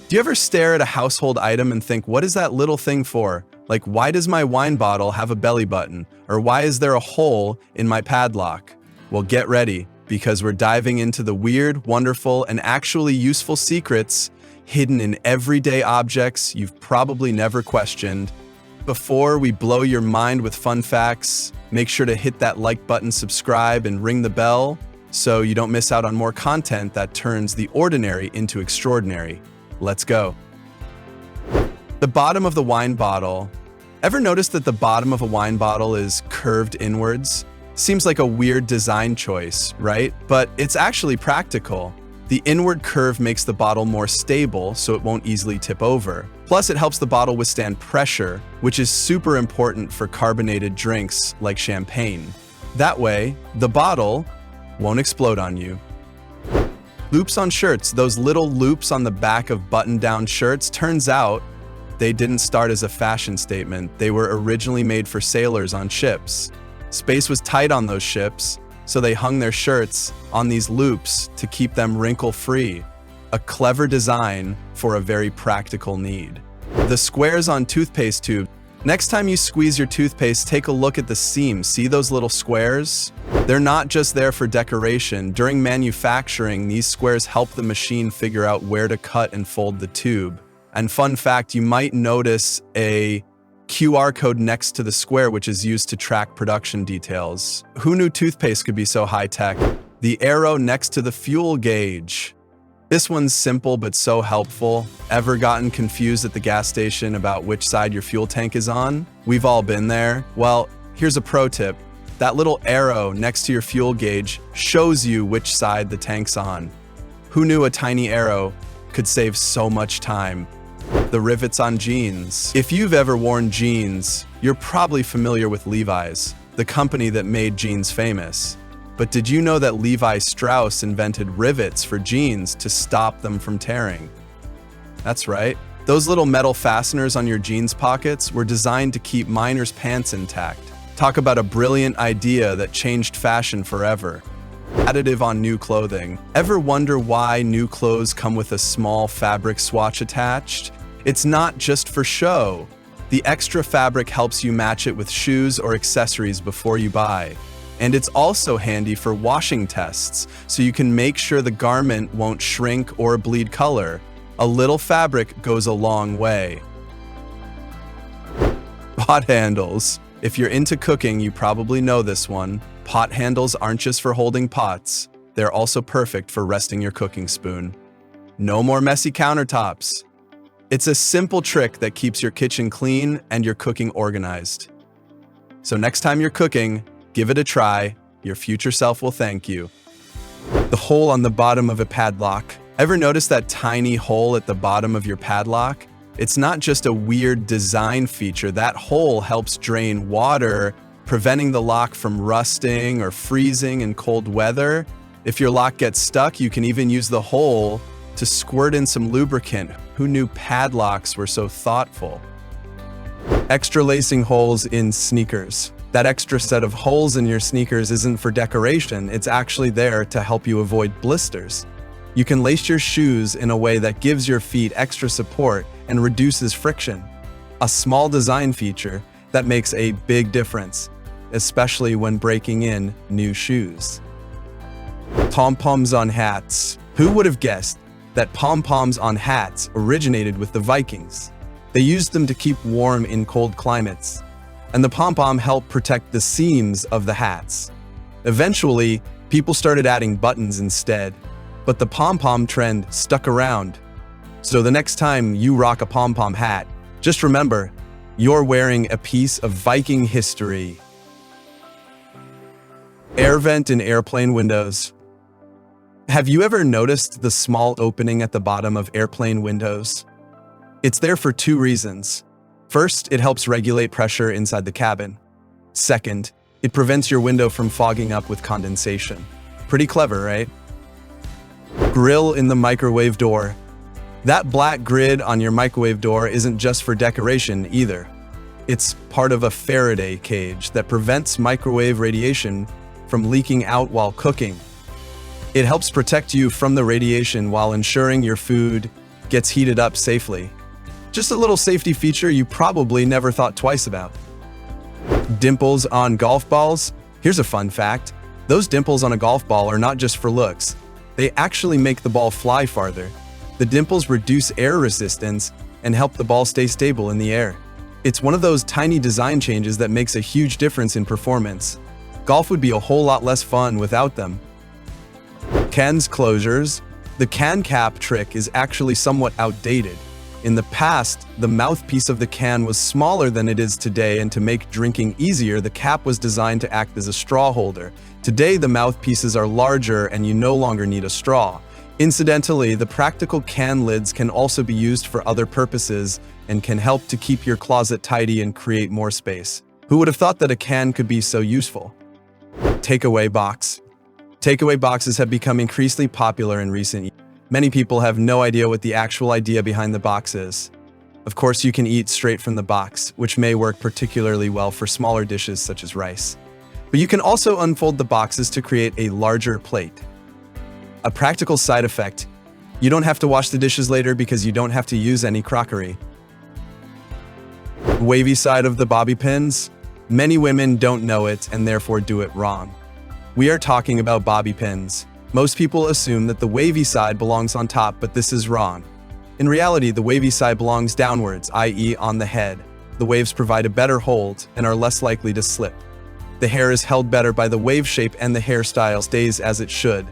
Do you ever stare at a household item and think, what is that little thing for? Like, why does my wine bottle have a belly button? Or why is there a hole in my padlock? Well, get ready, because we're diving into the weird, wonderful, and actually useful secrets hidden in everyday objects you've probably never questioned. Before we blow your mind with fun facts, make sure to hit that like button, subscribe, and ring the bell so you don't miss out on more content that turns the ordinary into extraordinary. Let's go. The bottom of the wine bottle. Ever notice that the bottom of a wine bottle is curved inwards? Seems like a weird design choice, right? But it's actually practical. The inward curve makes the bottle more stable so it won't easily tip over. Plus, it helps the bottle withstand pressure, which is super important for carbonated drinks like champagne. That way, the bottle won't explode on you. Loops on shirts. Those little loops on the back of button-down shirts, turns out they didn't start as a fashion statement. They were originally made for sailors on ships. Space was tight on those ships, so they hung their shirts on these loops to keep them wrinkle-free. A clever design for a very practical need. The squares on toothpaste tube. Next time you squeeze your toothpaste, take a look at the seams. See those little squares? They're not just there for decoration. During manufacturing, these squares help the machine figure out where to cut and fold the tube. And fun fact, you might notice a QR code next to the square, which is used to track production details. Who knew toothpaste could be so high-tech? The arrow next to the fuel gauge. This one's simple but so helpful. Ever gotten confused at the gas station about which side your fuel tank is on? We've all been there. Well, here's a pro tip. That little arrow next to your fuel gauge shows you which side the tank's on. Who knew a tiny arrow could save so much time? The rivets on jeans. If you've ever worn jeans, you're probably familiar with Levi's, the company that made jeans famous. But did you know that Levi Strauss invented rivets for jeans to stop them from tearing? That's right. Those little metal fasteners on your jeans pockets were designed to keep miners' pants intact. Talk about a brilliant idea that changed fashion forever. Additive on new clothing. Ever wonder why new clothes come with a small fabric swatch attached? It's not just for show. The extra fabric helps you match it with shoes or accessories before you buy. And it's also handy for washing tests, so you can make sure the garment won't shrink or bleed color. A little fabric goes a long way. Pot handles. If you're into cooking, you probably know this one. Pot handles aren't just for holding pots. They're also perfect for resting your cooking spoon. No more messy countertops. It's a simple trick that keeps your kitchen clean and your cooking organized. So next time you're cooking, give it a try. Your future self will thank you. The hole on the bottom of a padlock. Ever notice that tiny hole at the bottom of your padlock? It's not just a weird design feature. That hole helps drain water, preventing the lock from rusting or freezing in cold weather. If your lock gets stuck, you can even use the hole to squirt in some lubricant. Who knew padlocks were so thoughtful? Extra lacing holes in sneakers. That extra set of holes in your sneakers isn't for decoration, it's actually there to help you avoid blisters. You can lace your shoes in a way that gives your feet extra support and reduces friction. A small design feature that makes a big difference, especially when breaking in new shoes. Pom-poms on hats. Who would have guessed that pom-poms on hats originated with the Vikings? They used them to keep warm in cold climates, and the pom-pom helped protect the seams of the hats. Eventually, people started adding buttons instead, but the pom-pom trend stuck around. So the next time you rock a pom-pom hat, just remember, you're wearing a piece of Viking history. Air vent in airplane windows. Have you ever noticed the small opening at the bottom of airplane windows? It's there for two reasons. First, it helps regulate pressure inside the cabin. Second, it prevents your window from fogging up with condensation. Pretty clever, right? Grill in the microwave door. That black grid on your microwave door isn't just for decoration either. It's part of a Faraday cage that prevents microwave radiation from leaking out while cooking. It helps protect you from the radiation while ensuring your food gets heated up safely. Just a little safety feature you probably never thought twice about. Dimples on golf balls? Here's a fun fact. Those dimples on a golf ball are not just for looks. They actually make the ball fly farther. The dimples reduce air resistance and help the ball stay stable in the air. It's one of those tiny design changes that makes a huge difference in performance. Golf would be a whole lot less fun without them. Cans closures. The can cap trick is actually somewhat outdated. In the past, the mouthpiece of the can was smaller than it is today, and to make drinking easier, the cap was designed to act as a straw holder. Today, the mouthpieces are larger and you no longer need a straw. Incidentally, the practical can lids can also be used for other purposes and can help to keep your closet tidy and create more space. Who would have thought that a can could be so useful? Takeaway box. Takeaway boxes have become increasingly popular in recent years. Many people have no idea what the actual idea behind the box is. Of course, you can eat straight from the box, which may work particularly well for smaller dishes such as rice. But you can also unfold the boxes to create a larger plate. A practical side effect: you don't have to wash the dishes later because you don't have to use any crockery. Wavy side of the bobby pins? Many women don't know it and therefore do it wrong. We are talking about bobby pins. Most people assume that the wavy side belongs on top, but this is wrong. In reality, the wavy side belongs downwards, i.e. on the head. The waves provide a better hold and are less likely to slip. The hair is held better by the wave shape and the hairstyle stays as it should,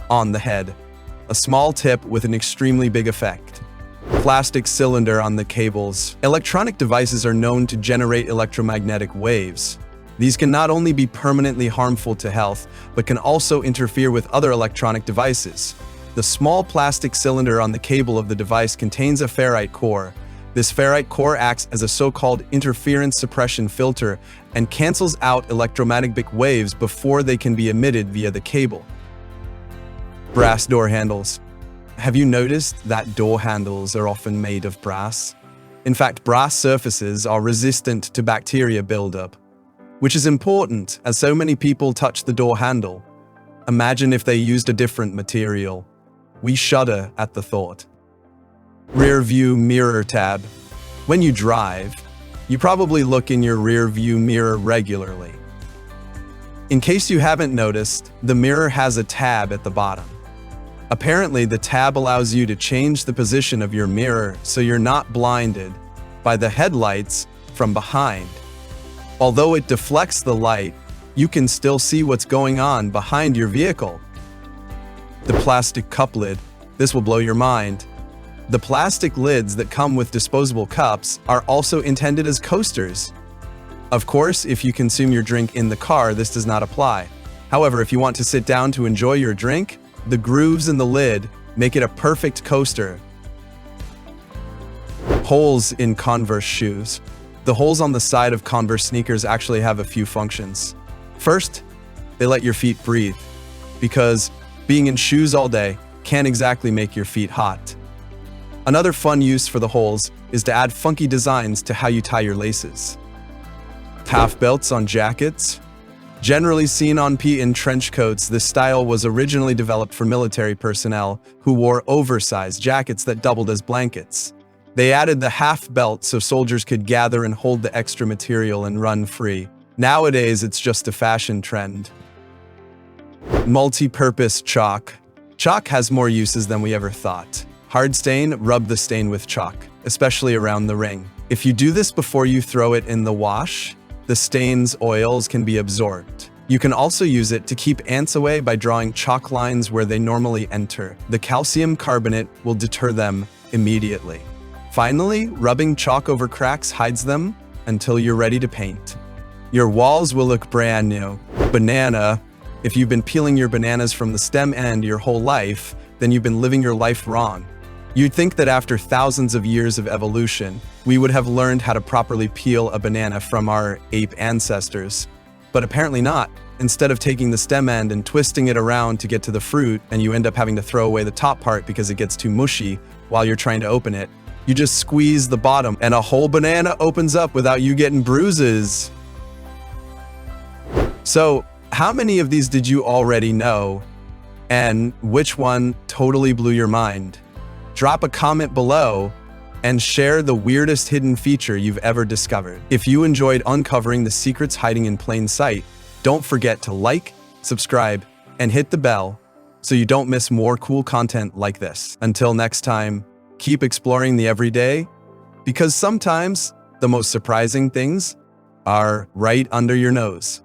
on the head. A small tip with an extremely big effect. Plastic cylinder on the cables. Electronic devices are known to generate electromagnetic waves. These can not only be permanently harmful to health, but can also interfere with other electronic devices. The small plastic cylinder on the cable of the device contains a ferrite core. This ferrite core acts as a so-called interference suppression filter and cancels out electromagnetic waves before they can be emitted via the cable. Brass door handles. Have you noticed that door handles are often made of brass? In fact, brass surfaces are resistant to bacteria buildup, which is important as so many people touch the door handle. Imagine if they used a different material. We shudder at the thought. Rear view mirror tab. When you drive, you probably look in your rear view mirror regularly. In case you haven't noticed, the mirror has a tab at the bottom. Apparently, the tab allows you to change the position of your mirror so you're not blinded by the headlights from behind. Although it deflects the light, you can still see what's going on behind your vehicle. The plastic cup lid. This will blow your mind. The plastic lids that come with disposable cups are also intended as coasters. Of course, if you consume your drink in the car, this does not apply. However, if you want to sit down to enjoy your drink, the grooves in the lid make it a perfect coaster. Holes in Converse shoes. The holes on the side of Converse sneakers actually have a few functions. First, they let your feet breathe, because being in shoes all day can't exactly make your feet hot. Another fun use for the holes is to add funky designs to how you tie your laces. Half belts on jackets. Generally seen on in trench coats, this style was originally developed for military personnel who wore oversized jackets that doubled as blankets. They added the half belt so soldiers could gather and hold the extra material and run free. Nowadays, it's just a fashion trend. Multi-purpose chalk. Chalk has more uses than we ever thought. Hard stain, rub the stain with chalk, especially around the ring. If you do this before you throw it in the wash, the stain's oils can be absorbed. You can also use it to keep ants away by drawing chalk lines where they normally enter. The calcium carbonate will deter them immediately. Finally, rubbing chalk over cracks hides them until you're ready to paint. Your walls will look brand new. Banana. If you've been peeling your bananas from the stem end your whole life, then you've been living your life wrong. You'd think that after thousands of years of evolution, we would have learned how to properly peel a banana from our ape ancestors. But apparently not. Instead of taking the stem end and twisting it around to get to the fruit, and you end up having to throw away the top part because it gets too mushy while you're trying to open it, you just squeeze the bottom and a whole banana opens up without you getting bruises. So, how many of these did you already know? And which one totally blew your mind? Drop a comment below and share the weirdest hidden feature you've ever discovered. If you enjoyed uncovering the secrets hiding in plain sight, don't forget to like, subscribe, and hit the bell so you don't miss more cool content like this. Until next time, keep exploring the everyday, because sometimes the most surprising things are right under your nose.